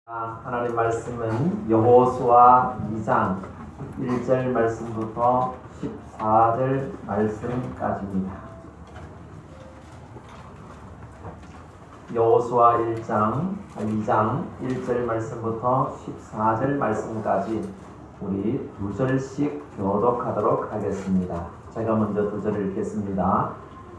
하나님 말씀은 여호수아 2장 1절 말씀부터 14절 말씀까지입니다. 여호수아 2장 1절 말씀부터 14절 말씀까지 우리 두 절씩 교독하도록 하겠습니다. 제가 먼저 두 절을 읽겠습니다.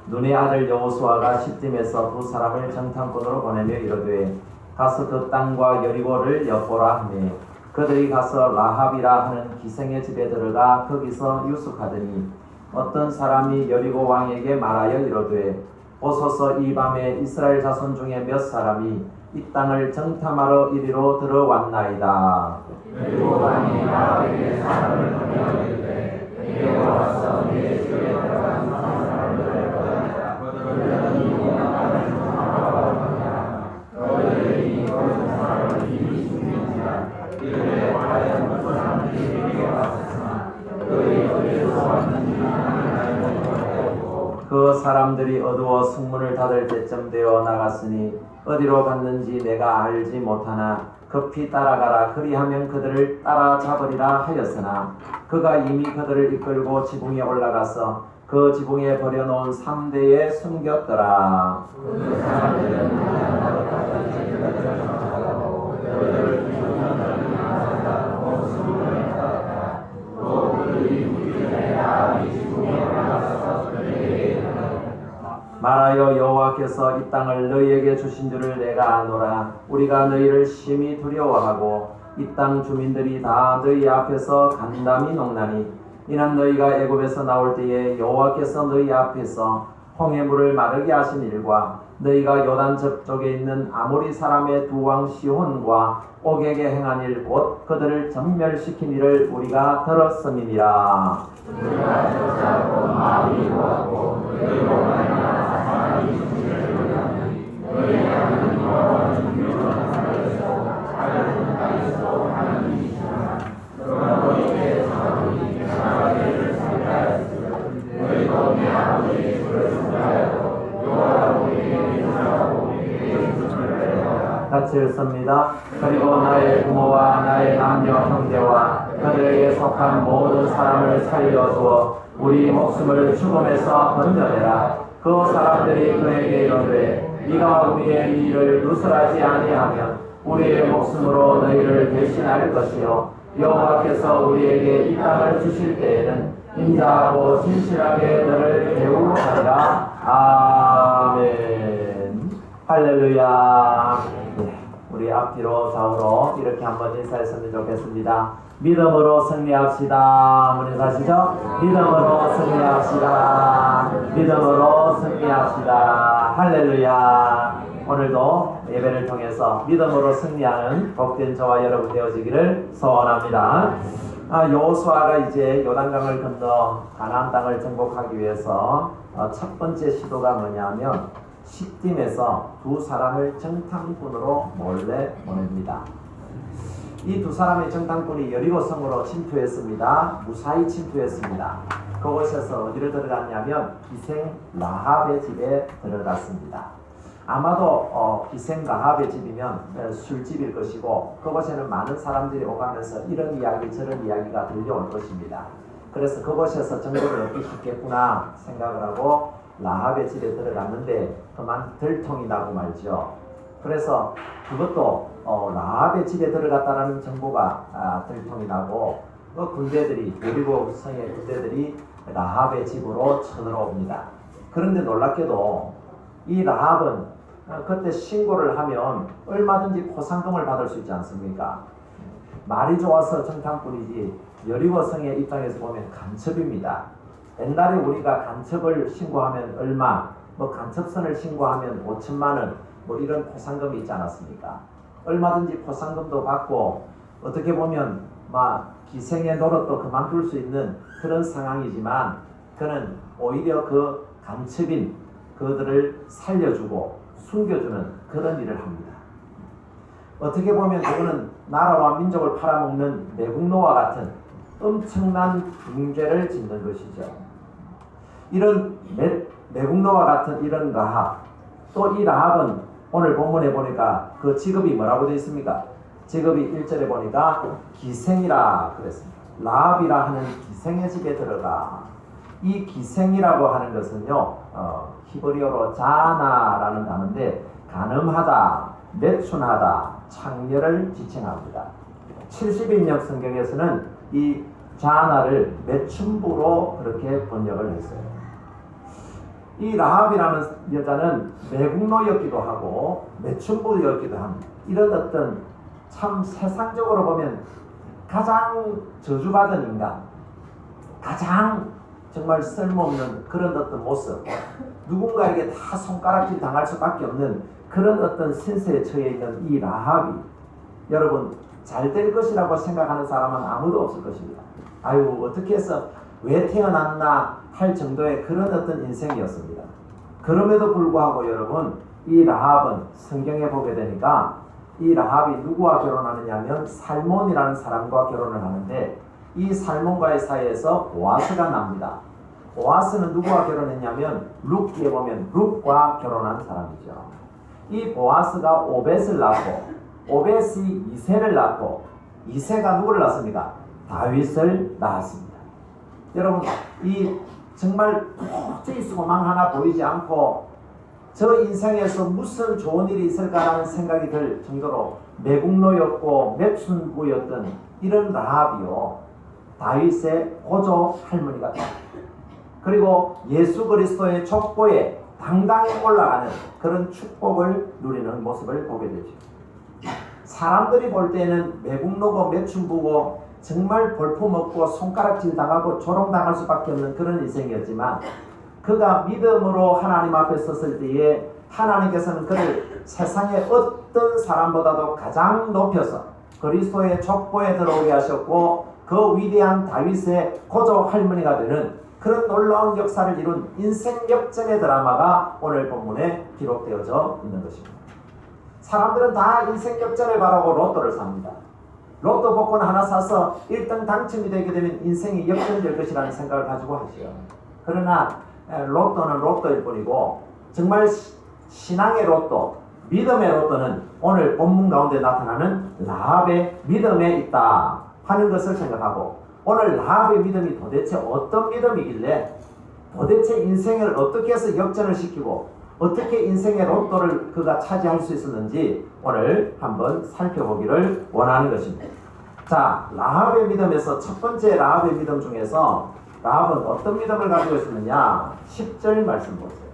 눈의 아들 여호수아가 시딤에서 두 사람을 정탐꾼으로 보내며 이르되 가서 그 땅과 여리고를 엿보라 하매 그들이 가서 라합이라 하는 기생의 집에 들어가 거기서 유숙하더니 어떤 사람이 여리고 왕에게 말하여 이르되 보소서 이 밤에 이스라엘 자손 중에 몇 사람이 이 땅을 정탐하러 이리로 들어왔나이다. 여리고 왕이 라합에게 사람을 보내어 이르되 내게 와서 내 집에 들어간 사람들을 보내라. 그들은 이 땅을 정탐하러 왔느냐. 너희들이 이곳 사람을 이미 죽는지라. 이르되 과연 어떤 사람들이 내게 왔으나 그들이 어디서 왔는지 나는 알지 못하고 그 사람들이 어두워 숙문을 닫을 때쯤 되어 나갔으니 어디로 갔는지 내가 알지 못하나 급히 따라가라. 그리하면 그들을 따라잡으리라 하였으나 그가 이미 그들을 이끌고 지붕에 올라가서 그 지붕에 버려놓은 3대에 숨겼더라. 그 사람들은 하나님께서 그들을 찾아가고 그들을 죽이는 나사다고 수문을 닫았다. 또 그들이 우리들의 라합이 지붕에 올라가서 그들에게 이르되 말하여 여호와께서 이 땅을 너희에게 주신 줄을 내가 아노라. 우리가 너희를 심히 두려워하고 이 땅 주민들이 다 너희 앞에서 간담이 녹나니 이는 너희가 애굽에서 나올 때에 여호와께서 너희 앞에서 홍해 물을 마르게 하신 일과 너희가 요단 저쪽에 있는 아모리 사람의 두 왕 시혼과 옥에게 행한 일 곧 그들을 전멸시킨 일을 우리가 들었음이니라. 우리가 쫓아오고 마음이 고하고 그리고 말미암아 사람이 죽기를 원하니 너희 하나님 여호와는 유명한 하나님이시고 작은 하나님이시고 하나님이시나 그러나 너희에게 사람이 나라를 상대하였으니 너희도 내 아버지의 주를 상대하고 여호와가 우리에게 인사하고 우리에게 주를 내려라. 같이 읽습니다. 그리고 나의 부모와 나의 남녀 형제와 그들에게 속한 모든 사람을 살려주어 우리 목숨을 죽음에서 건져내라. 그 사람들이 그에게 이르되 네가 우리의 이 일을 누설하지 아니하면 우리의 목숨으로 너희를 대신할 것이요 여호와께서 우리에게 이 땅을 주실 때에는 인자하고 진실하게 너를 배우하리라. 아멘. 할렐루야. 우리 앞뒤로 좌우로 이렇게 한번 인사했으면 좋겠습니다. 믿음으로 승리합시다. 한번 인사하시죠. 믿음으로 승리합시다. 믿음으로 승리합시다. 할렐루야. 오늘도 예배를 통해서 믿음으로 승리하는 복된 저와 여러분 되어지기를 소원합니다. 여호수아가 이제 요단강을 건너 가나안 땅을 정복하기 위해서 첫 번째 시도가 뭐냐면 시딤에서 두 사람을 정탐꾼으로 몰래 보냅니다. 이 두 사람의 정탐꾼이 여리고 성으로 침투했습니다. 무사히 침투했습니다. 그곳에서 어디를 들어갔냐면 기생 라합의 집에 들어갔습니다. 아마도 기생 라합의 집이면 술집일 것이고 그곳에는 많은 사람들이 오가면서 이런 이야기 저런 이야기가 들려올 것입니다. 그래서 그곳에서 정보를 얻기 쉽겠구나 생각을 하고 라합의 집에 들어갔는데 그만 들통이 나고 말죠. 그래서 그것도 라합의 집에 들어갔다라는 정보가 들통이 나고 그 군대들이 여리고 성의 군대들이 라합의 집으로 쳐들어옵니다. 그런데 놀랍게도 이 라합은 그때 신고를 하면 얼마든지 포상금을 받을 수 있지 않습니까? 말이 좋아서 정탐꾼이지 여리고 성의 입장에서 보면 간첩입니다. 옛날에 우리가 간첩을 신고하면 얼마, 간첩선을 신고하면 5천만 원, 이런 포상금이 있지 않았습니까? 얼마든지 포상금도 받고 어떻게 보면 기생의 노릇도 그만둘 수 있는 그런 상황이지만 그는 오히려 그 간첩인 그들을 살려주고 숨겨주는 그런 일을 합니다. 어떻게 보면 그거는 나라와 민족을 팔아먹는 매국노와 같은 엄청난 붕괴를 짓는 것이죠. 이런 매국노와 같은 이런 라합, 또 이 라합은 오늘 본문에 보니까 그 직업이 뭐라고 되어 있습니까? 직업이 1절에 보니까 기생이라 그랬습니다. 라합이라 하는 기생의 집에 들어가. 이 기생이라고 하는 것은요, 히브리어로 자나라는 단어인데 가늠하다, 매춘하다, 창녀를 지칭합니다. 70인역 성경에서는 이 자나를 매춘부로 그렇게 번역을 했어요. 이 라합이라는 여자는 매국노였기도 하고 매춘부였기도 합니다. 이런 어떤 참 세상적으로 보면 가장 저주받은 인간, 가장 정말 쓸모없는 그런 어떤 모습, 누군가에게 다 손가락질 당할 수밖에 없는 그런 어떤 신세에 처해 있는 이 라합이, 여러분 잘 될 것이라고 생각하는 사람은 아무도 없을 것입니다. 아유 어떻게 해서 왜 태어났나 할 정도의 그런 어떤 인생이었습니다. 그럼에도 불구하고 여러분, 이 라합은 성경에 보게 되니까 이 라합이 누구와 결혼하느냐 하면 살몬이라는 사람과 결혼을 하는데, 이 살몬과의 사이에서 보아스가 납니다. 보아스는 누구와 결혼했냐면 룻기에 보면 룻과 결혼한 사람이죠. 이 보아스가 오벳을 낳고, 오벳이 이새를 낳고, 이새가 누구를 낳습니까? 다윗을 낳았습니다. 여러분, 이 정말 도저히 소망 하나 보이지 않고 저 인생에서 무슨 좋은 일이 있을까라는 생각이 들 정도로 매국노였고 매춘부였던 이런 라합이요, 다윗의 고조 할머니가 됩니다. 그리고 예수 그리스도의 족보에 당당히 올라가는 그런 축복을 누리는 모습을 보게 되죠. 사람들이 볼 때는 매국노고 매춘부고 정말 볼품없고 손가락질 당하고 조롱당할 수밖에 없는 그런 인생이었지만, 그가 믿음으로 하나님 앞에 섰을 때에 하나님께서는 그를 세상의 어떤 사람보다도 가장 높여서 그리스도의 족보에 들어오게 하셨고, 그 위대한 다윗의 고조 할머니가 되는 그런 놀라운 역사를 이룬 인생 역전의 드라마가 오늘 본문에 기록되어져 있는 것입니다. 사람들은 다 인생 역전을 바라고 로또를 삽니다. 로또 복권 하나 사서 1등 당첨이 되게 되면 인생이 역전될 것이라는 생각을 가지고 하죠. 그러나 로또는 로또일 뿐이고, 정말 신앙의 로또, 믿음의 로또는 오늘 본문 가운데 나타나는 라합의 믿음에 있다 하는 것을 생각하고, 오늘 라합의 믿음이 도대체 어떤 믿음이길래 도대체 인생을 어떻게 해서 역전을 시키고 어떻게 인생의 로또를 그가 차지할 수 있었는지 오늘 한번 살펴보기를 원하는 것입니다. 자, 라합의 믿음에서 첫 번째 라합의 믿음 중에서 라합은 어떤 믿음을 가지고 있었느냐? 10절 말씀 보세요.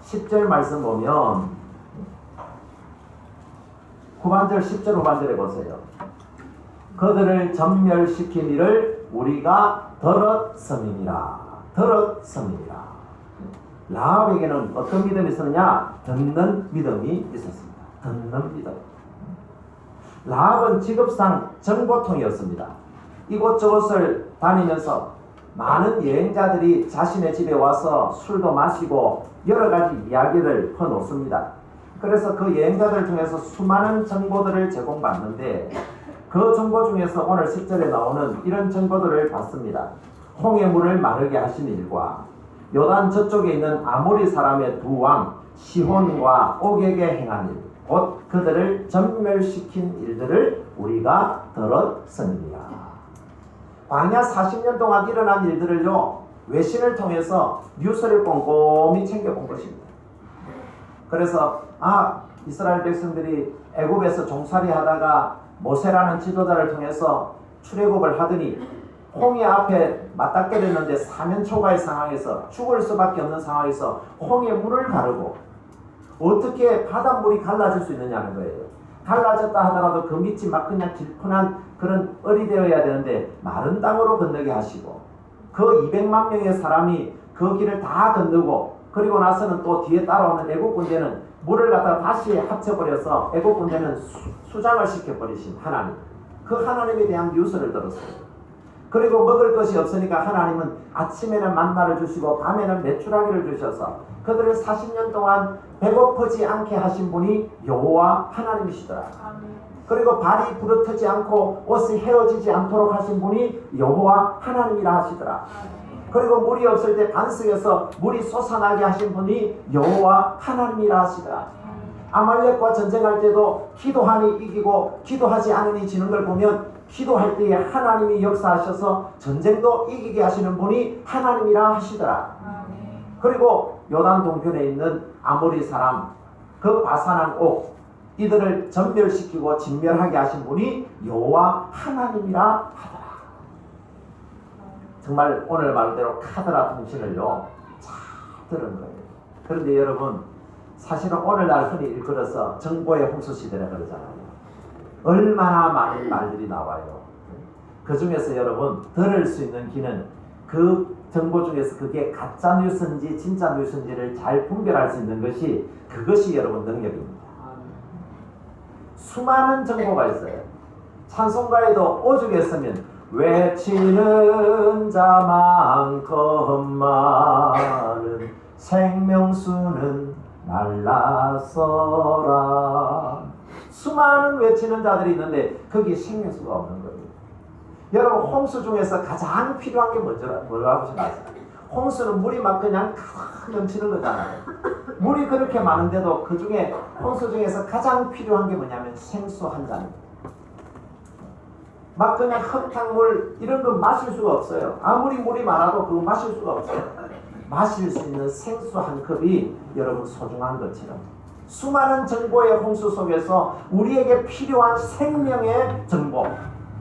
10절 말씀 보면 후반절, 10절 후반절에 보세요. 그들을 전멸시킨 이를 우리가 들었음이니라. 들었음이니라. 라합에게는 어떤 믿음이 있었느냐? 듣는 믿음이 있었습니다. 듣는 믿음. 라합은 직업상 정보통이었습니다. 이곳저곳을 다니면서 많은 여행자들이 자신의 집에 와서 술도 마시고 여러 가지 이야기를 퍼놓습니다. 그래서 그 여행자들 중에서 수많은 정보들을 제공받는데, 그 정보 중에서 오늘 10절에 나오는 이런 정보들을 받습니다. 홍해 물을 마르게 하신 일과 요단 저쪽에 있는 아모리 사람의 두 왕 시혼과 옥에게 행한 일, 곧 그들을 전멸시킨 일들을 우리가 들었습니다. 광야 40년 동안 일어난 일들을요, 외신을 통해서 뉴스를 꼼꼼히 챙겨본 것입니다. 그래서 이스라엘 백성들이 애굽에서 종살이 하다가 모세라는 지도자를 통해서 출애굽을 하더니 홍해 앞에 맞닿게 됐는데 사면초가의 상황에서 죽을 수밖에 없는 상황에서 홍해 물을 가르고 어떻게 바닷물이 갈라질 수 있느냐는 거예요. 갈라졌다 하더라도 그 밑이 막 그냥 길쭉한 그런 얼이 되어야 되는데 마른 땅으로 건너게 하시고, 그 200만 명의 사람이 그 길을 다 건너고, 그리고 나서는 또 뒤에 따라오는 애국 군대는 물을 갖다가 다시 합쳐버려서 애국 군대는 수장을 시켜버리신 하나님, 그 하나님에 대한 뉴스를 들었어요. 그리고 먹을 것이 없으니까 하나님은 아침에는 만나를 주시고 밤에는 메추라기를 주셔서 그들을 40년 동안 배고프지 않게 하신 분이 여호와 하나님이시더라. 그리고 발이 부르트지 않고 옷이 헤어지지 않도록 하신 분이 여호와 하나님이라 하시더라. 그리고 물이 없을 때 반석에서 물이 솟아나게 하신 분이 여호와 하나님이라 하시더라. 아말렉과 전쟁할 때도 기도하니 이기고 기도하지 않으니 지는 걸 보면 기도할 때에 하나님이 역사하셔서 전쟁도 이기게 하시는 분이 하나님이라 하시더라. 그리고 요단 동편에 있는 아모리 사람 그 바산한 옥 이들을 전멸시키고 진멸하게 하신 분이 여호와 하나님이라 하더라. 정말 오늘 말대로 카드라 통신을요 잘 들은 거예요. 그런데 여러분 사실은 오늘날 흔히 일컬어서 정보의 홍수시대라 그러잖아요. 얼마나 많은 말들이 나와요. 그 중에서 여러분 들을 수 있는 귀는 그 정보 중에서 그게 가짜 뉴스인지 진짜 뉴스인지를 잘 분별할 수 있는 것이 그것이 여러분 능력입니다. 수많은 정보가 있어요. 찬송가에도 오죽했으면 외치는 자만큼 많은 생명수는 말라서라. 수많은 외치는 자들이 있는데 거기에 생명수가 없는 거예요. 여러분 홍수 중에서 가장 필요한 게 뭐라고 생각하세요? 홍수는 물이 막 그냥 가득 넘치는 거잖아요. 물이 그렇게 많은데도 그 중에 홍수 중에서 가장 필요한 게 뭐냐면 생수 한 잔입니다. 막 그냥 흙탕물 이런 거 마실 수가 없어요. 아무리 물이 많아도 그거 마실 수가 없어요. 마실 수 있는 생수 한 컵이 여러분 소중한 것처럼 수많은 정보의 홍수 속에서 우리에게 필요한 생명의 정보,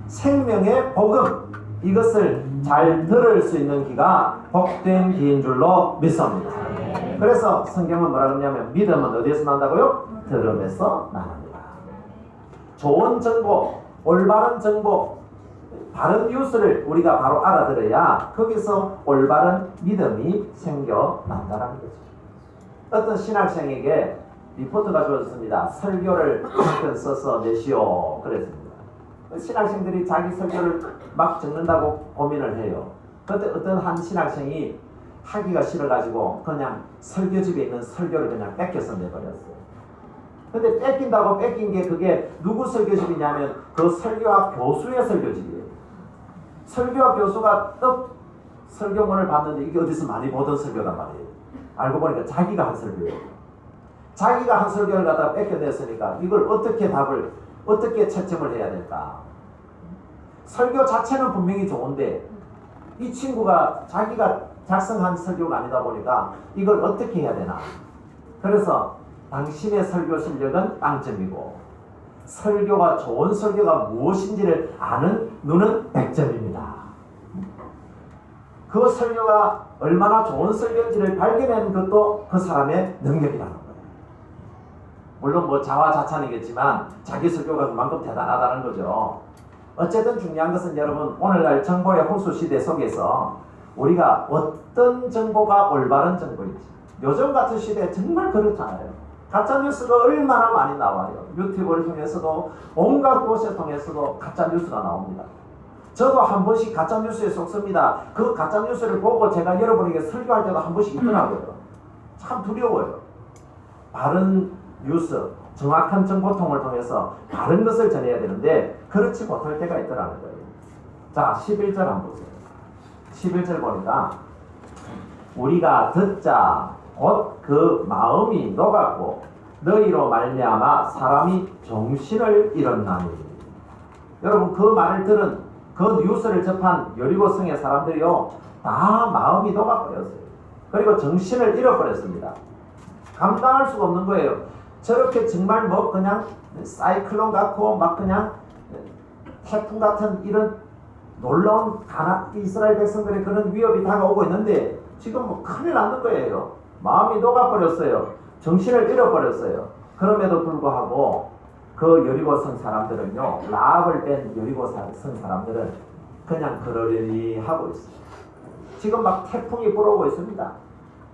생명의 복음 이것을 잘 들을 수 있는 귀가 복된 귀인 줄로 믿습니다. 그래서 성경은 뭐라 그러냐면 믿음은 어디에서 난다고요? 들음에서 나옵니다. 좋은 정보, 올바른 정보, 바른 뉴스를 우리가 바로 알아들어야 거기서 올바른 믿음이 생겨난다는 거죠. 어떤 신학생에게 리포트가 주어졌습니다. 설교를 한 편 써서 내시오 그랬습니다. 신학생들이 자기 설교를 막 적는다고 고민을 해요. 그때 어떤 한 신학생이 하기가 싫어가지고 그냥 설교집에 있는 설교를 그냥 뺏겨서 내버렸어요. 근데 뺏긴다고 뺏긴 게 그게 누구 설교집이냐면 그 설교학 교수의 설교집이에요. 설교학 교수가 떡 설교문을 봤는데 이게 어디서 많이 보던 설교단 말이에요. 알고 보니까 자기가 한 설교예요. 자기가 한 설교를 갖다가 뺏겨냈으니까 이걸 어떻게 채점을 해야 될까? 설교 자체는 분명히 좋은데 이 친구가 자기가 작성한 설교가 아니다 보니까 이걸 어떻게 해야 되나? 그래서 당신의 설교 실력은 빵점이고 설교가 좋은 설교가 무엇인지를 아는 눈은 100점입니다. 그 설교가 얼마나 좋은 설교인지를 발견하는 것도 그 사람의 능력이라는 거예요. 물론 뭐 자화자찬이겠지만 자기 설교가 그만큼 대단하다는 거죠. 어쨌든 중요한 것은 여러분 오늘날 정보의 홍수 시대 속에서 우리가 어떤 정보가 올바른 정보인지 요즘 같은 시대에 정말 그렇잖아요. 가짜뉴스가 얼마나 많이 나와요. 유튜브를 통해서도 온갖 곳을 통해서도 가짜뉴스가 나옵니다. 저도 한 번씩 가짜뉴스에 속습니다. 그 가짜뉴스를 보고 제가 여러분에게 설교할 때도 한 번씩 있더라고요. 참 두려워요. 바른 뉴스, 정확한 정보통을 통해서 바른 것을 전해야 되는데 그렇지 못할 때가 있더라는 거예요. 자, 11절 한번 보세요. 11절 보니까 우리가 듣자 곧 그 마음이 녹았고 너희로 말미암아 사람이 정신을 잃었나니. 여러분 그 말을 들은 그 뉴스를 접한 여리고성의 사람들이요 다 마음이 녹아버렸어요. 그리고 정신을 잃어버렸습니다. 감당할 수가 없는 거예요. 저렇게 정말 뭐 그냥 사이클론 같고 막 그냥 태풍 같은 이런 놀라운 이스라엘 백성들의 그런 위협이 다가오고 있는데 지금 뭐 큰일 났는 거예요. 마음이 녹아버렸어요. 정신을 잃어버렸어요. 그럼에도 불구하고 그 여리고성 사람들은요 라합을 뺀 여리고성 사람들은 그냥 그러려니 하고 있어요. 지금 막 태풍이 불어오고 있습니다.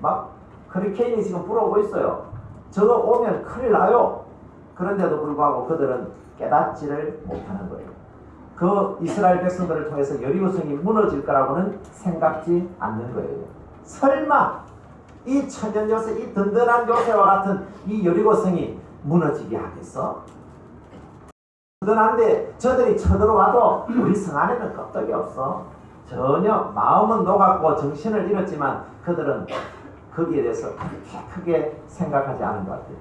막 허리케인이 지금 불어오고 있어요. 저거 오면 큰일 나요. 그런데도 불구하고 그들은 깨닫지를 못하는 거예요. 그 이스라엘 백성들을 통해서 여리고성이 무너질 거라고는 생각지 않는 거예요. 설마 이 천연 요새, 이 든든한 요새와 같은 이 여리고성이 무너지게 하겠어? 든든한데 저들이 쳐들어와도 우리 성 안에는 껍데기 없어. 전혀 마음은 녹았고 정신을 잃었지만 그들은 거기에 대해서 그렇게 크게 생각하지 않은 것 같아요.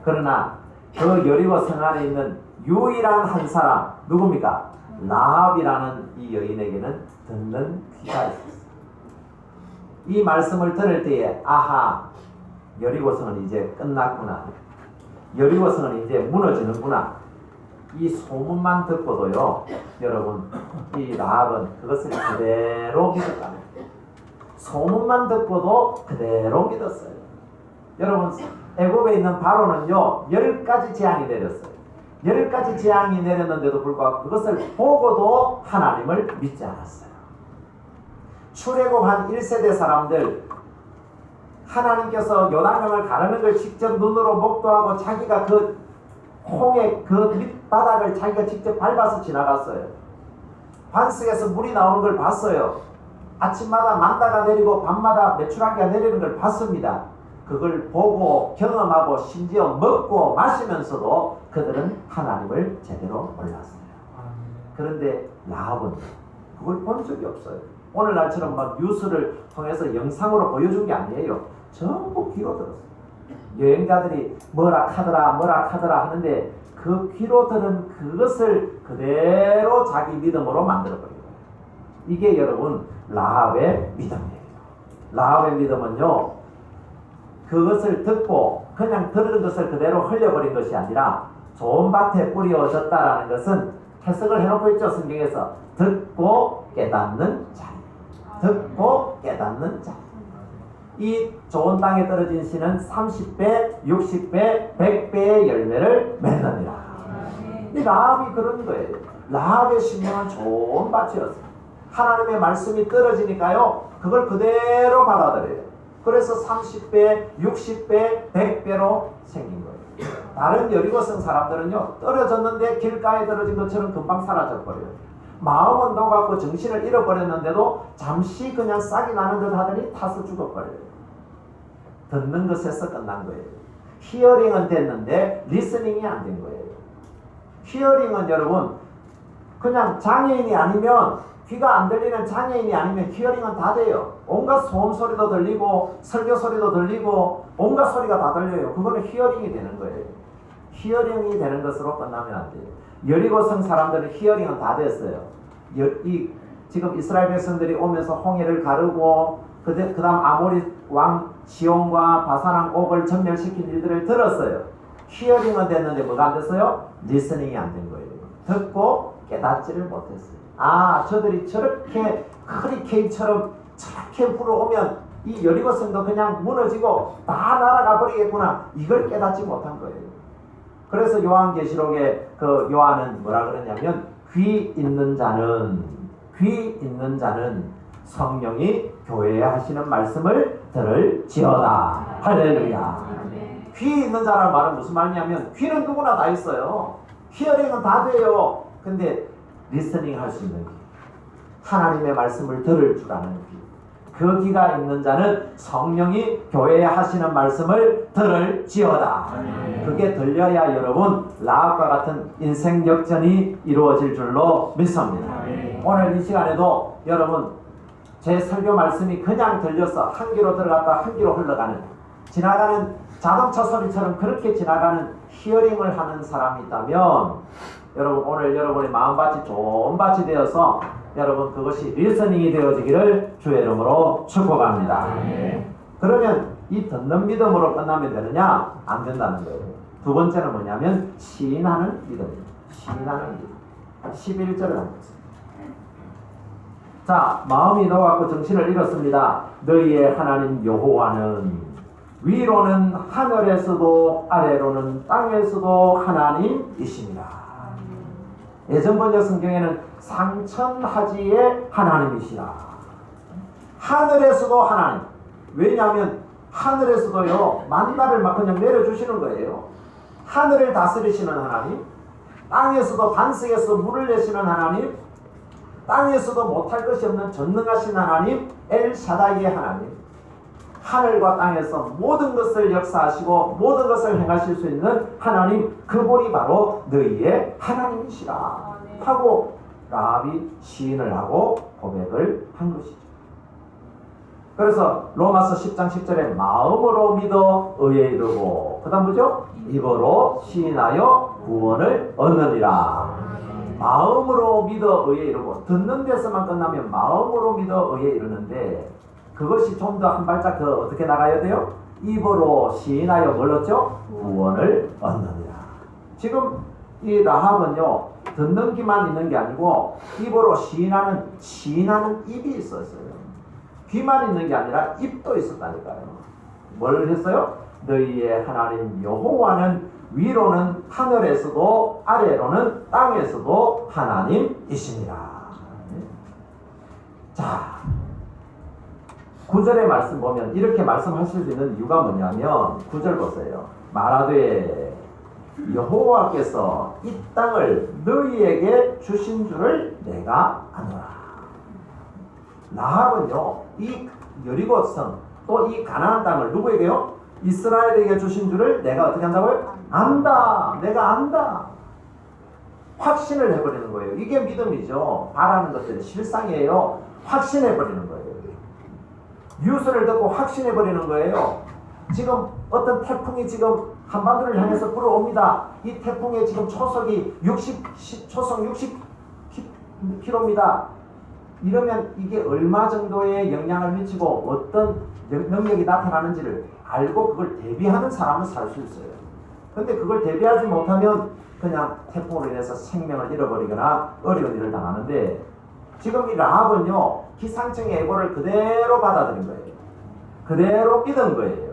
그러나 그 여리고 성 안에 있는 유일한 한 사람 누굽니까? 라합이라는 이 여인에게는 듣는 귀가 있었어요. 이 말씀을 들을 때에 아하, 여리고성은 이제 끝났구나. 여리고성은 이제 무너지는구나. 이 소문만 듣고도요, 여러분, 이 라합은 그것을 그대로 믿었다는 거예요. 소문만 듣고도 그대로 믿었어요. 여러분, 애굽에 있는 바로는요 10가지 재앙이 내렸어요. 10가지 재앙이 내렸는데도 불구하고 그것을 보고도 하나님을 믿지 않았어요. 출애굽 한 1세대 사람들, 하나님께서 요단강을 가르는 걸 직접 눈으로 목도하고 자기가 그 홍의 그 밑바닥을 자기가 직접 밟아서 지나갔어요. 반석에서 물이 나오는 걸 봤어요. 아침마다 만다가 내리고 밤마다 메추라기가 내리는 걸 봤습니다. 그걸 보고 경험하고 심지어 먹고 마시면서도 그들은 하나님을 제대로 몰랐어요. 그런데 라합은 그걸 본 적이 없어요. 오늘날처럼 막 뉴스를 통해서 영상으로 보여준 게 아니에요. 전부 귀로 들었어요. 여행자들이 뭐라 카더라 하는데 그 귀로 들은 그것을 그대로 자기 믿음으로 만들어버린 거예요. 이게 여러분 라합의 믿음이에요. 라합의 믿음은요, 그것을 듣고 그냥 들은 것을 그대로 흘려버린 것이 아니라 좋은 밭에 뿌려졌다라는 것은 해석을 해놓고 있죠. 성경에서 듣고 깨닫는 자, 듣고 깨닫는 자. 이 좋은 땅에 떨어진 씨는 30배, 60배, 100배의 열매를 맺느니라. 이 라합이 그런 거예요. 라합의 심령은 좋은 밭이었어요. 하나님의 말씀이 떨어지니까요, 그걸 그대로 받아들여요. 그래서 30배, 60배, 100배로 생긴 거예요. 다른 여리고성 사람들은요, 떨어졌는데 길가에 떨어진 것처럼 금방 사라져버려요. 마음은 녹았고 정신을 잃어버렸는데도 잠시 그냥 싹이 나는 듯 하더니 타서 죽어버려요. 듣는 것에서 끝난 거예요. 히어링은 됐는데 리스닝이 안 된 거예요. 히어링은 여러분 그냥 장애인이 아니면, 귀가 안 들리는 장애인이 아니면 히어링은 다 돼요. 온갖 소음 소리도 들리고 설교 소리도 들리고 온갖 소리가 다 들려요. 그거는 히어링이 되는 거예요. 히어링이 되는 것으로 끝나면 안 돼요. 여리고성 사람들은 히어링은 다 됐어요. 지금 이스라엘 백성들이 오면서 홍해를 가르고 그 다음 아모리 왕 시온과 바사랑 옥을 전멸시킨 일들을 들었어요. 히어링은 됐는데 뭐가 안 됐어요? 리스닝이 안 된 거예요. 듣고 깨닫지를 못했어요. 아, 저들이 저렇게 허리케인처럼 저렇게 불어오면 이 여리고성도 그냥 무너지고 다 날아가 버리겠구나. 이걸 깨닫지 못한 거예요. 그래서 요한계시록에 그 요한은 뭐라 그러냐면 귀 있는 자는 성령이 교회에 하시는 말씀을 들을지어다. 할렐루야. 귀 있는 자라는 말은 무슨 말이냐면 귀는 누구나 다 있어요. 히어링은 다 돼요. 근데 리스닝 할 수 있는 귀, 하나님의 말씀을 들을 줄 아는 귀, 그 귀가 있는 자는 성령이 교회에 하시는 말씀을 들을지어다. 그게 들려야 여러분 라합과 같은 인생 역전이 이루어질 줄로 믿습니다. 오늘 이 시간에도 여러분 제 설교 말씀이 그냥 들려서 한 귀로 들어갔다 한 귀로 흘러가는, 지나가는 자동차 소리처럼 그렇게 지나가는 히어링을 하는 사람이 있다면 여러분 오늘 여러분의 마음밭이 좋은 밭이 되어서 여러분 그것이 리스닝이 되어지기를 주의 이름으로 축복합니다. 그러면 이 듣는 믿음으로 끝나면 되느냐? 안 된다는 거예요. 두 번째는 뭐냐면 시인하는 믿음입니다. 시인하는 믿음. 11절을 한번 보세요. 자, 마음이 녹았고 정신을 잃었습니다. 너희의 하나님 여호와는 위로는 하늘에서도 아래로는 땅에서도 하나님이십니다. 예전 번역 성경에는 상천하지의 하나님이시라. 하늘에서도 하나님. 왜냐하면 하늘에서도요 만나를 막 그냥 내려주시는 거예요. 하늘을 다스리시는 하나님, 땅에서도 반석에서 물을 내시는 하나님, 땅에서도 못할 것이 없는 전능하신 하나님, 엘샤다이의 하나님, 하늘과 땅에서 모든 것을 역사하시고 모든 것을 행하실 수 있는 하나님, 그분이 바로 너희의 하나님이시라 하고 라합이 시인을 하고 고백을 한 것이죠. 그래서 로마서 10장 10절에 마음으로 믿어 의에 이르고 그 다음 뭐죠? 입으로 시인하여 구원을 얻느니라. 마음으로 믿어 의에 이르고 듣는 데서만 끝나면 마음으로 믿어 의에 이르는데 그것이 좀 더 한 발짝 더 어떻게 나가야 돼요? 입으로 시인하여 뭘 얻죠? 구원을 얻느니라. 지금 이 라합은요 듣는 귀만 있는 게 아니고 입으로 시인하는 입이 있었어요. 귀만 있는 게 아니라 입도 있었다니까요. 뭘 했어요? 너희의 하나님 여호와는 위로는 하늘에서도 아래로는 땅에서도 하나님이시니라. 자, 9절의 말씀 보면 이렇게 말씀하실 수 있는 이유가 뭐냐면 9절 보세요. 말하되 여호와께서 이 땅을 너희에게 주신 줄을 내가 아노라. 라합은요 이 여리고성 또 이 가나안 땅을 누구에게요? 이스라엘에게 주신 줄을 내가 어떻게 한다고요? 안다. 내가 안다. 확신을 해버리는 거예요. 이게 믿음이죠. 바라는 것들이 실상이에요. 확신해버리는 거예요. 뉴스를 듣고 확신해버리는 거예요. 지금 어떤 태풍이 지금 한반도를 향해서 불어옵니다. 이 태풍의 지금 초속이 초속 60km입니다. 이러면 이게 얼마 정도의 영향을 미치고 어떤 능력이 나타나는지를 알고 그걸 대비하는 사람은 살 수 있어요. 근데 그걸 대비하지 못하면 그냥 태풍으로 인해서 생명을 잃어버리거나 어려운 일을 당하는데 지금 이 라합은요 기상청의 예보를 그대로 받아들인 거예요. 그대로 믿은 거예요.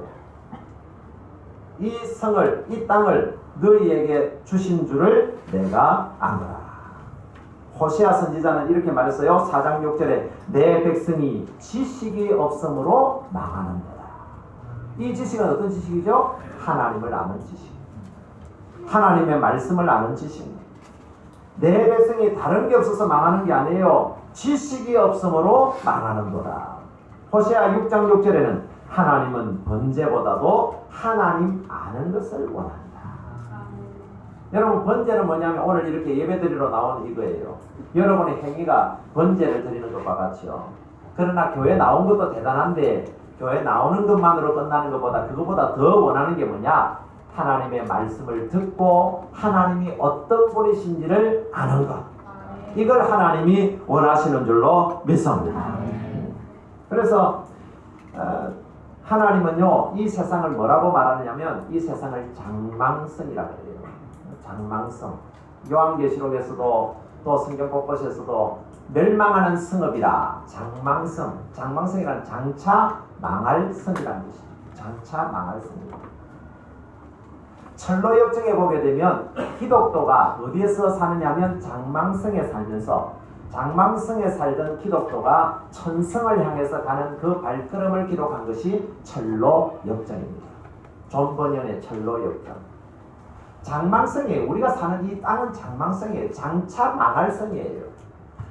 이 성을 이 땅을 너희에게 주신 줄을 내가 아노라. 호시아 선지자는 이렇게 말했어요. 4장 6절에 내 백성이 지식이 없으므로 망하는도다. 이 지식은 어떤 지식이죠? 하나님을 아는 지식. 하나님의 말씀을 아는 지식. 내 백성이 다른 게 없어서 망하는 게 아니에요. 지식이 없으므로 망하는도다. 호시아 6장 6절에는 하나님은 번제보다도 하나님 아는 것을 원한다. 여러분 번제는 뭐냐면 오늘 이렇게 예배드리러 나온 이거예요. 여러분의 행위가 번제를 드리는 것과 같이요. 그러나 교회 나온 것도 대단한데 교회 나오는 것만으로 끝나는 것보다 그것보다 더 원하는 게 뭐냐? 하나님의 말씀을 듣고 하나님이 어떤 분이신지를 아는 것. 이걸 하나님이 원하시는 줄로 믿습니다. 그래서 하나님은요 이 세상을 뭐라고 말하느냐면 이 세상을 장망성이라고 해요. 장망성. 요한계시록에서도 또 성경 곳곳에서도 멸망하는 성읍이라 장망성. 장망성이란 장차 망할 성이라는 뜻이죠. 장차 망할 성입니다. 철로역정에 보게 되면 기독도가 어디에서 사느냐면 장망성에 살면서 장망성에 살던 기독도가 천성을 향해서 가는 그 발걸음을 기록한 것이 철로역정입니다. 존 버년의 철로역정. 장망성이에요. 우리가 사는 이 땅은 장망성이에요. 장차 망할 성이에요.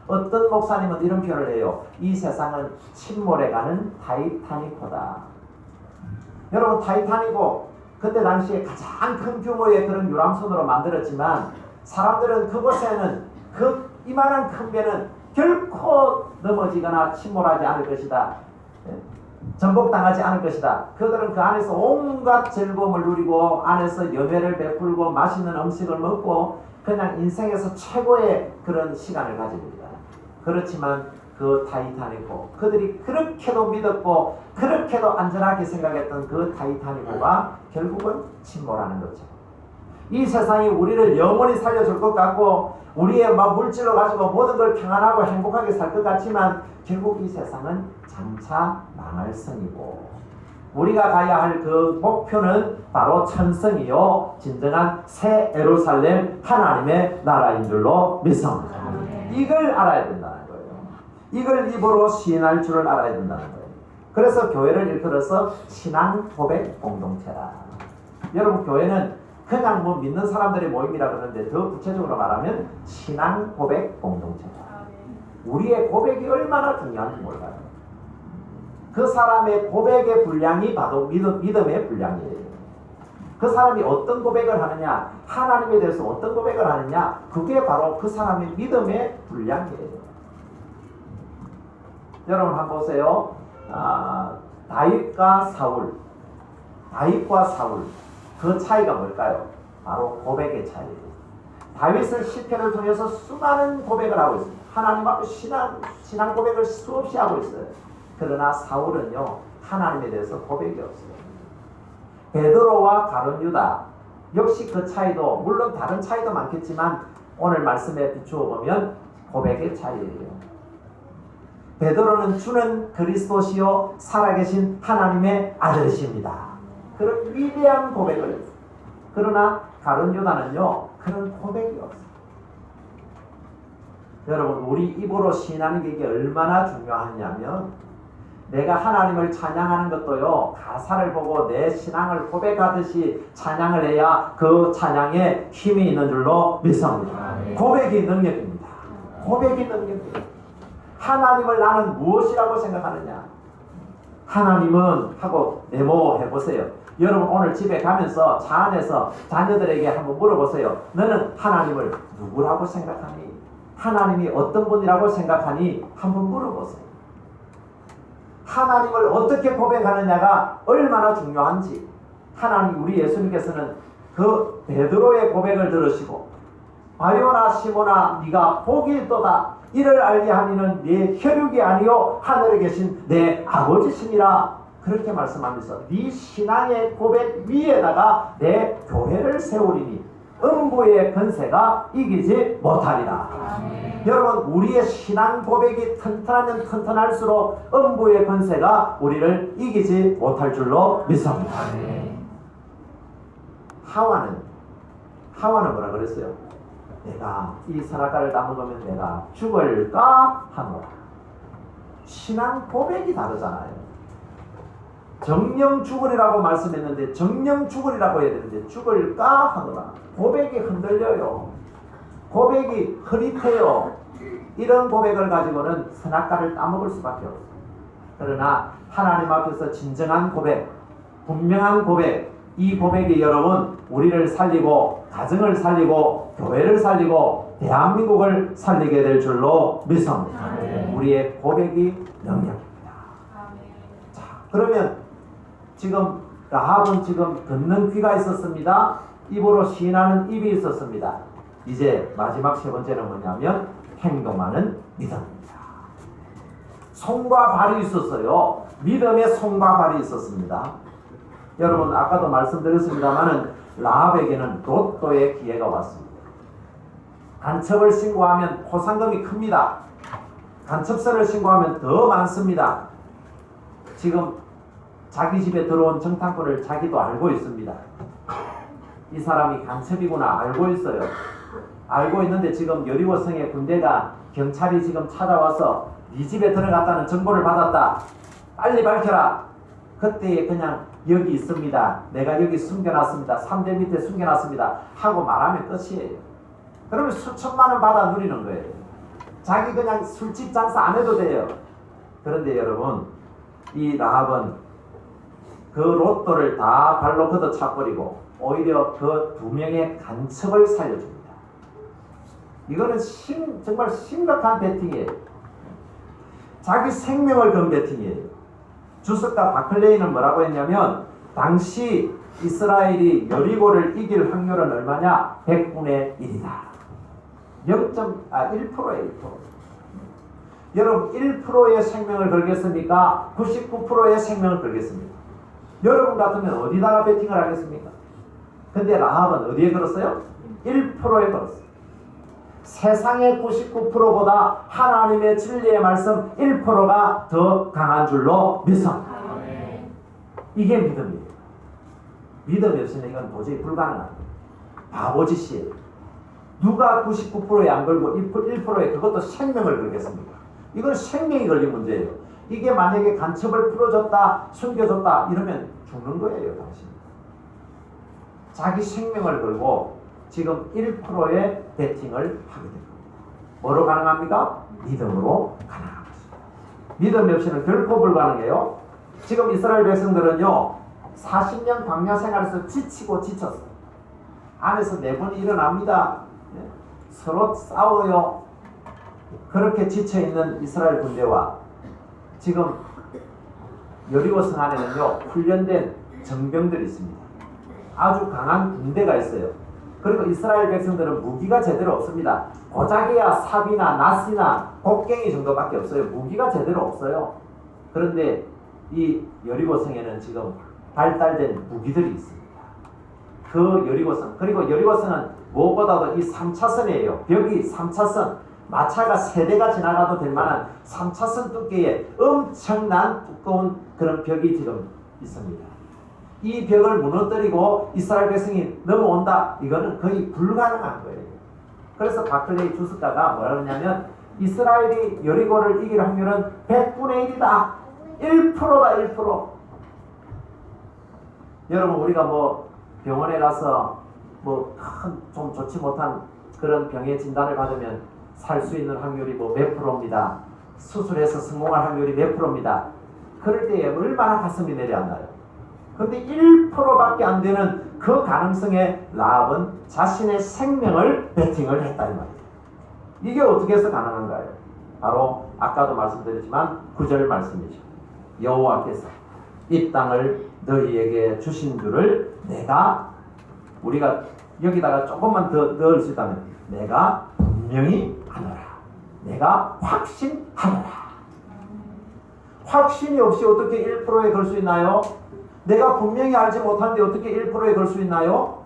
어떤 목사님은 이런 표현을 해요. 이 세상은 침몰해 가는 타이타닉호다. 여러분 타이타닉호 그때 당시에 가장 큰 규모의 그런 유람선으로 만들었지만 사람들은 그곳에는 그 이만한 큰 배는 결코 넘어지거나 침몰하지 않을 것이다. 전복당하지 않을 것이다. 그들은 그 안에서 온갖 즐거움을 누리고 안에서 연회를 베풀고 맛있는 음식을 먹고 그냥 인생에서 최고의 그런 시간을 가집니다. 그렇지만 그 타이타닉호 그들이 그렇게도 믿었고 그렇게도 안전하게 생각했던 그 타이타닉호가 결국은 침몰하는 거죠. 이 세상이 우리를 영원히 살려줄 것 같고 우리의 물질로 가지고 모든 걸 평안하고 행복하게 살 것 같지만 결국 이 세상은 장차 망할 성이고 우리가 가야 할 그 목표는 바로 천성이요 진정한 새 예루살렘 하나님의 나라인 줄로 믿습니다. 이걸 알아야 된다는 거예요. 이걸 입으로 시인할 줄을 알아야 된다는 거예요. 그래서 교회를 일컬어서 신앙 고백 공동체라. 여러분 교회는 그냥 뭐 믿는 사람들의 모임이라 그러는데 더 구체적으로 말하면 신앙 고백 공동체다. 우리의 고백이 얼마나 중요한지 몰라요. 그 사람의 고백의 분량이 바로 믿음의 분량이에요. 그 사람이 어떤 고백을 하느냐, 하나님에 대해서 어떤 고백을 하느냐, 그게 바로 그 사람의 믿음의 분량이에요. 여러분 한번 보세요. 다윗과 사울 그 차이가 뭘까요? 바로 고백의 차이예요. 다윗은 시편을 통해서 수많은 고백을 하고 있습니다. 하나님 앞에 신앙 고백을 수없이 하고 있어요. 그러나 사울은요, 하나님에 대해서 고백이 없어요. 베드로와 가룟 유다 역시 그 차이도, 물론 다른 차이도 많겠지만 오늘 말씀에 비추어 보면 고백의 차이예요. 베드로는 주는 그리스도시요 살아계신 하나님의 아들이십니다. 그런 위대한 고백을 했어요. 그러나 가룟 유다는요, 그런 고백이 없어요. 여러분, 우리 입으로 신하는 게 이게 얼마나 중요하냐면, 내가 하나님을 찬양하는 것도요, 가사를 보고 내 신앙을 고백하듯이 찬양을 해야 그 찬양에 힘이 있는 줄로 믿습니다. 고백이 능력입니다. 고백이 능력입니다. 하나님을 나는 무엇이라고 생각하느냐? 하나님은 하고 메모해 보세요. 여러분, 오늘 집에 가면서 차 안에서 자녀들에게 한번 물어보세요. 너는 하나님을 누구라고 생각하니? 하나님이 어떤 분이라고 생각하니? 한번 물어보세요. 하나님을 어떻게 고백하느냐가 얼마나 중요한지, 하나님, 우리 예수님께서는 그 베드로의 고백을 들으시고, 바요나 시모나 네가 복이 있도다, 이를 알게 하니는 네 혈육이 아니요 하늘에 계신 내 아버지시니라, 그렇게 말씀하면서 네 신앙의 고백 위에다가 내 교회를 세우리니 음부의 권세가 이기지 못하리라. 여러분, 우리의 신앙 고백이 튼튼하면 튼튼할수록 음부의 권세가 우리를 이기지 못할 줄로 믿습니다. 하와는 뭐라 그랬어요? 내가 이 선악과를 다 먹으면 내가 죽을까 하노라. 신앙 고백이 다르잖아요. 정령 죽으리라고 말씀했는데 정령 죽으리라고 해야 되는데 죽을까 하노라. 고백이 흔들려요. 고백이 흐릿해요. 이런 고백을 가지고는 선악과를 따먹을 수밖에 없어요. 그러나 하나님 앞에서 진정한 고백, 분명한 고백, 이 고백이 여러분 우리를 살리고 가정을 살리고 교회를 살리고 대한민국을 살리게 될 줄로 믿습니다. 우리의 고백이 능력입니다. 자, 그러면 지금 라합은 지금 듣는 귀가 있었습니다. 입으로 시인하는 입이 있었습니다. 이제 마지막 세 번째는 뭐냐면 행동하는 믿음입니다. 손과 발이 있었어요. 믿음의 손과 발이 있었습니다. 여러분, 아까도 말씀드렸습니다마는 라합에게는 로또의 기회가 왔습니다. 간첩을 신고하면 포상금이 큽니다. 간첩서를 신고하면 더 많습니다. 지금 자기 집에 들어온 정탐꾼을 자기도 알고 있습니다. 이 사람이 간첩이구나 알고 있어요. 알고 있는데 지금 여리고성의 군대가, 경찰이 지금 찾아와서 네 집에 들어갔다는 정보를 받았다. 빨리 밝혀라. 그때 그냥 여기 있습니다. 내가 여기 숨겨놨습니다. 3대 밑에 숨겨놨습니다. 하고 말하면 끝이에요. 그러면 수천만 원 받아 누리는 거예요. 자기 그냥 술집 장사 안 해도 돼요. 그런데 여러분, 이 라합은 그 로또를 다 발로 걷어 차버리고 오히려 그 두 명의 간첩을 살려줍니다. 이거는 정말 심각한 배팅이에요. 자기 생명을 건 배팅이에요. 주석가 바클레이는 뭐라고 했냐면, 당시 이스라엘이 여리고를 이길 확률은 얼마냐? 100분의 1이다. 1%예요. 1%. 여러분, 1%의 생명을 걸겠습니까? 99%의 생명을 걸겠습니까? 여러분 같으면 어디다가 배팅을 하겠습니까? 근데 라합은 어디에 걸었어요? 1%에 걸었어요. 세상의 99%보다 하나님의 진리의 말씀 1%가 더 강한 줄로 믿습니다. 이게 믿음이에요. 믿음이 없으면 이건 도저히 불가능합니다. 바보짓이에요. 누가 99%에 안 걸고 1%에 그것도 생명을 걸겠습니까? 이건 생명이 걸린 문제예요. 이게 만약에 간첩을 풀어줬다, 숨겨줬다 이러면 죽는 거예요, 당신. 자기 생명을 걸고 지금 1%의 배팅을 하게 됩니다. 뭐로 가능합니까? 믿음으로 가능한 것입니다. 믿음 없이는 결코 불가능해요. 지금 이스라엘 백성들은요, 40년 광야 생활에서 지치고 지쳤어요. 안에서 내분이 일어납니다. 서로 싸워요. 그렇게 지쳐있는 이스라엘 군대와 지금 여리고성 안에는요 훈련된 정병들이 있습니다. 아주 강한 군대가 있어요. 그리고 이스라엘 백성들은 무기가 제대로 없습니다. 고작이야 삽이나 낫이나 곡괭이 정도밖에 없어요. 무기가 제대로 없어요. 그런데 이 여리고성에는 지금 발달된 무기들이 있습니다. 그 여리고성, 그리고 여리고성은 무엇보다도 이 3차선이에요. 벽이 3차선, 마차가 3대가 지나가도 될 만한 3차선 두께의 엄청난 두꺼운 그런 벽이 지금 있습니다. 이 벽을 무너뜨리고 이스라엘 백성이 넘어온다. 이거는 거의 불가능한 거예요. 그래서 바클레이 주석가가 뭐라 그러냐면 이스라엘이 여리고를 이길 확률은 100분의 1이다. 1%다 1%. 여러분 우리가 뭐 병원에 가서 뭐 좀 좋지 못한 그런 병의 진단을 받으면 살 수 있는 확률이 뭐 몇 프로입니다. 수술해서 성공할 확률이 몇 프로입니다. 그럴 때에 얼마나 가슴이 내려앉나요? 근데 1%밖에 안 되는 그 가능성에 라합은 자신의 생명을 베팅을 했다 이 말이에요. 이게 어떻게 해서 가능한가요? 바로 아까도 말씀드렸지만 9절 말씀이죠. 여호와께서 이 땅을 너희에게 주신 줄을 내가, 우리가 여기다가 조금만 더 넣을 수 있다면 내가 분명히 하노라. 내가 확신하노라. 확신이 없이 어떻게 1%에 걸 수 있나요? 내가 분명히 알지 못하는데 어떻게 1%에 걸 수 있나요?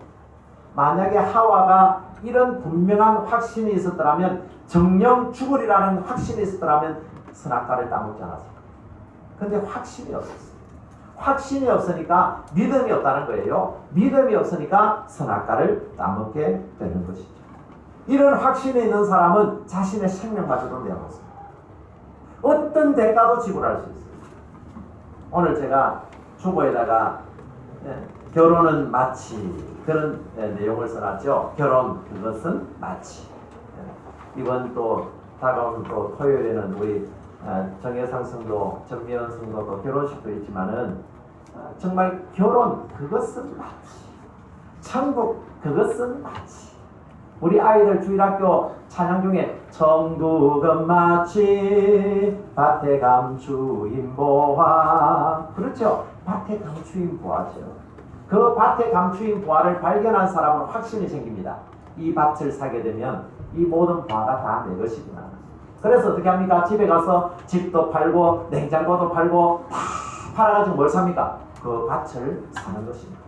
만약에 하와가 이런 분명한 확신이 있었더라면, 정령 죽으리라는 확신이 있었더라면 선악과를 따먹지 않았습니다. 근데 확신이 없었어요. 확신이 없으니까 믿음이 없다는 거예요. 믿음이 없으니까 선악과를 따먹게 되는 것이죠. 이런 확신이 있는 사람은 자신의 생명마저도 내어놓습니다. 어떤 대가도 지불할 수 있어요. 오늘 제가 주보에다가 결혼은 마치 그런 내용을 써놨죠. 결혼 그것은 마치. 이번 또 다가오는 또 토요일에는 우리 정혜상 성도, 정미연 성도도 결혼식도 있지만은 정말 결혼 그것은 마치, 천국 그것은 마치. 우리 아이들 주일학교 찬양 중에 천국은 마치 밭에 감추인 보화, 그렇죠? 밭에 감추인 보화죠. 그 밭에 감추인 보화를 발견한 사람은 확신이 생깁니다. 이 밭을 사게 되면 이 모든 보화가 다 내 것이구나. 그래서 어떻게 합니까? 집에 가서 집도 팔고 냉장고도 팔고 다 팔아가지고 뭘 삽니까? 그 밭을 사는 것입니다.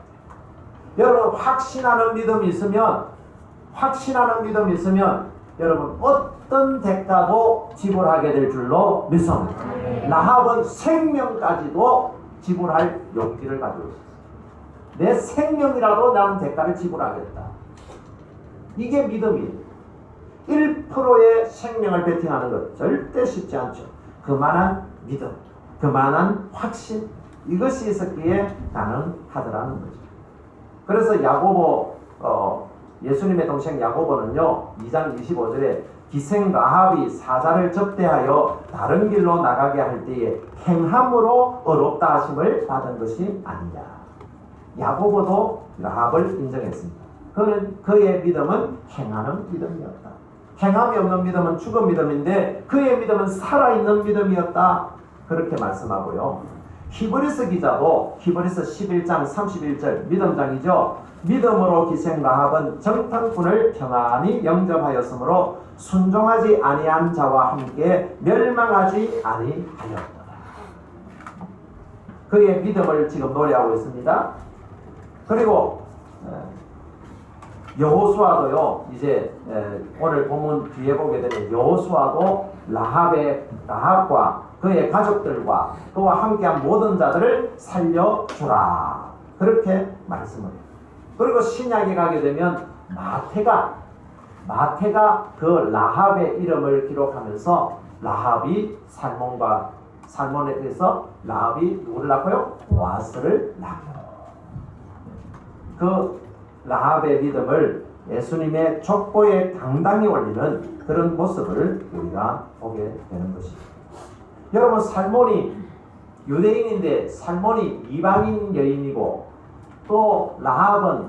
여러분 확신하는 믿음이 있으면, 여러분 어떤 대가도 지불하게 될 줄로 믿습니다. 라합은 생명까지도 지불할 용기를 가지고 있었어요. 내 생명이라도 나는 대가를 지불하겠다. 이게 믿음이에요. 1%의 생명을 베팅하는 것 절대 쉽지 않죠. 그만한 믿음, 그만한 확신, 이것이 있었기에 가능하더라는 거죠. 그래서 야고보, 예수님의 동생 야고보는요 2장 25절에 기생 라합이 사자를 접대하여 다른 길로 나가게 할 때에 행함으로 어렵다 하심을 받은 것이 아니냐. 야고보도 라합을 인정했습니다. 그의 믿음은 행하는 믿음이었다. 행함이 없는 믿음은 죽은 믿음인데 그의 믿음은 살아있는 믿음이었다. 그렇게 말씀하고요. 히브리서 기자도 히브리서 11장 31절 믿음장이죠. 믿음으로 기생 라합은 정탐꾼을 평안히 영접하였으므로 순종하지 아니한 자와 함께 멸망하지 아니하였다. 그의 믿음을 지금 노래하고 있습니다. 그리고 여호수아도요, 이제 오늘 본문 뒤에 보게 되면 여호수아도 라합과 그의 가족들과 그와 함께한 모든 자들을 살려주라, 그렇게 말씀을 해요. 그리고 신약에 가게 되면 마태가 그 라합의 이름을 기록하면서 라합이 살몬에 대해서 라합이 누구를 낳고요? 보아스를 낳고, 그 라합의 믿음을 예수님의 족보에 당당히 올리는 그런 모습을 우리가 보게 되는 것입니다. 여러분, 살몬이 유대인인데 살몬이 이방인 여인이고 또 라합은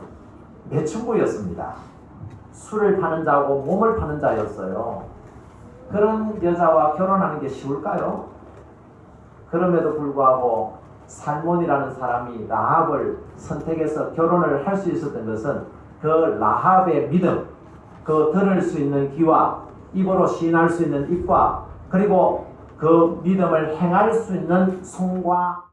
매춘부였습니다. 술을 파는 자고 몸을 파는 자였어요. 그런 여자와 결혼하는 게 쉬울까요? 그럼에도 불구하고 살몬이라는 사람이 라합을 선택해서 결혼을 할 수 있었던 것은 그 라합의 믿음, 그 들을 수 있는 귀와 입으로 시인할 수 있는 입과 그리고 그 믿음을 행할 수 있는 손과